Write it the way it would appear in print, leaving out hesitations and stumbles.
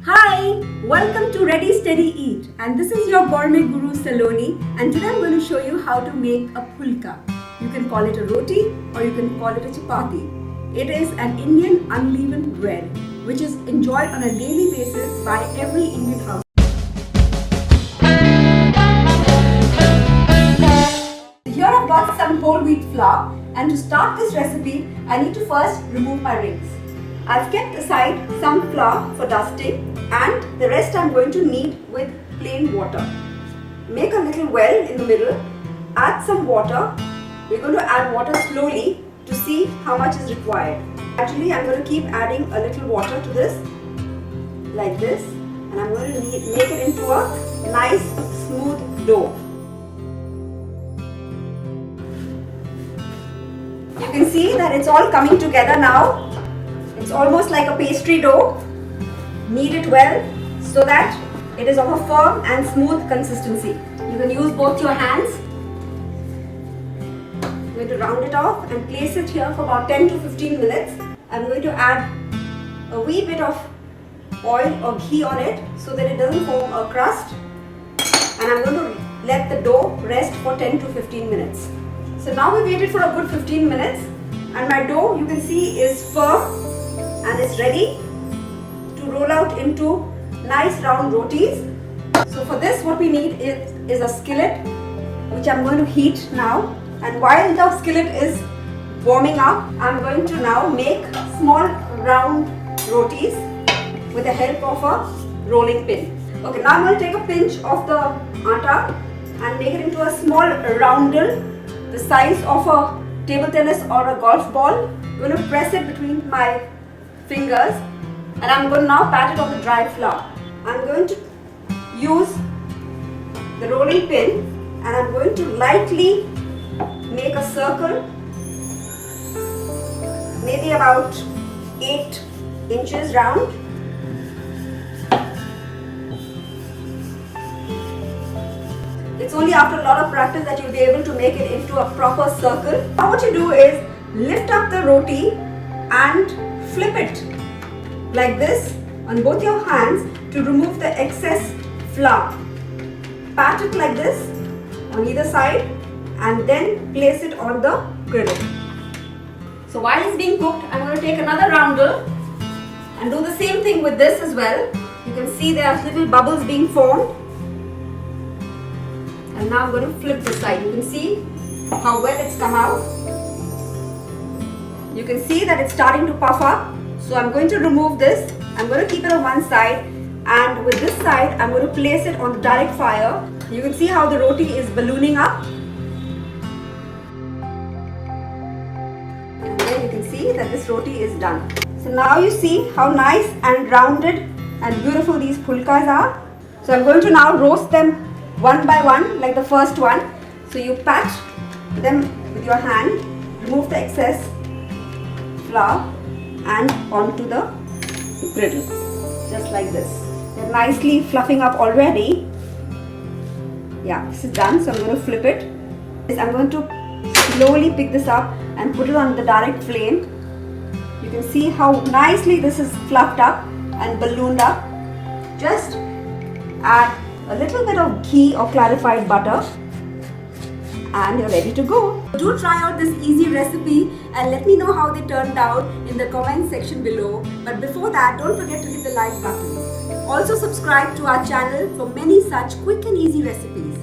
Hi, welcome to Ready Steady Eat, and this is your gourmet guru Saloni, and today I'm going to show you how to make a phulka. You can call it a roti or you can call it a chapati. It is an Indian unleavened bread which is enjoyed on a daily basis by every Indian house. Here I've got some whole wheat flour, and to start this recipe I need to first remove my rings. I've kept aside some flour for dusting and the rest I'm going to knead with plain water. Make a little well in the middle, add some water. We're going to add water slowly to see how much is required. Actually, I'm going to keep adding a little water to this, like this, and I'm going to make it into a nice smooth dough. You can see that it's all coming together now. It's almost like a pastry dough. Knead it well so that it is of a firm and smooth consistency. You can use both your hands. I'm going to round it off and place it here for about 10 to 15 minutes. I'm going to add a wee bit of oil or ghee on it so that it doesn't form a crust. And I'm going to let the dough rest for 10 to 15 minutes. So now we waited for a good 15 minutes and my dough, you can see, is firm and it's ready to roll out into nice round rotis. So for this what we need is a skillet which I'm going to heat now, and while the skillet is warming up I'm going to now make small round rotis with the help of a rolling pin. Okay, now I'm going to take a pinch of the atta and make it into a small roundel the size of a table tennis or a golf ball. I'm going to press it between my fingers and I'm going to now pat it on the dry flour. I'm going to use the rolling pin and I'm going to lightly make a circle, maybe about 8 inches round. It's only after a lot of practice that you'll be able to make it into a proper circle. Now what you do is lift up the roti and flip it like this on both your hands to remove the excess flour. Pat it like this on either side and then place it on the griddle. So while it's being cooked, I'm going to take another roundel and do the same thing with this as well. You can see there are little bubbles being formed. And now I'm going to flip this side. You can see how well it's come out. You can see that it's starting to puff up. So I'm going to remove this. I'm going to keep it on one side, and with this side I'm going to place it on the direct fire. You can see how the roti is ballooning up. And then you can see that this roti is done. So now you see how nice and rounded and beautiful these phulkas are. So I'm going to now roast them one by one like the first one. So you pat them with your hand, remove the excess flour and onto the griddle, just like this. They're nicely fluffing up already. Yeah, this is done, so I'm going to flip it. I'm going to slowly pick this up and put it on the direct flame. You can see how nicely this is fluffed up and ballooned up. Just add a little bit of ghee or clarified butter and you're ready to go. Do try out this easy recipe and let me know how they turned out in the comment section below. But before that, don't forget to hit the like button. Also subscribe to our channel for many such quick and easy recipes.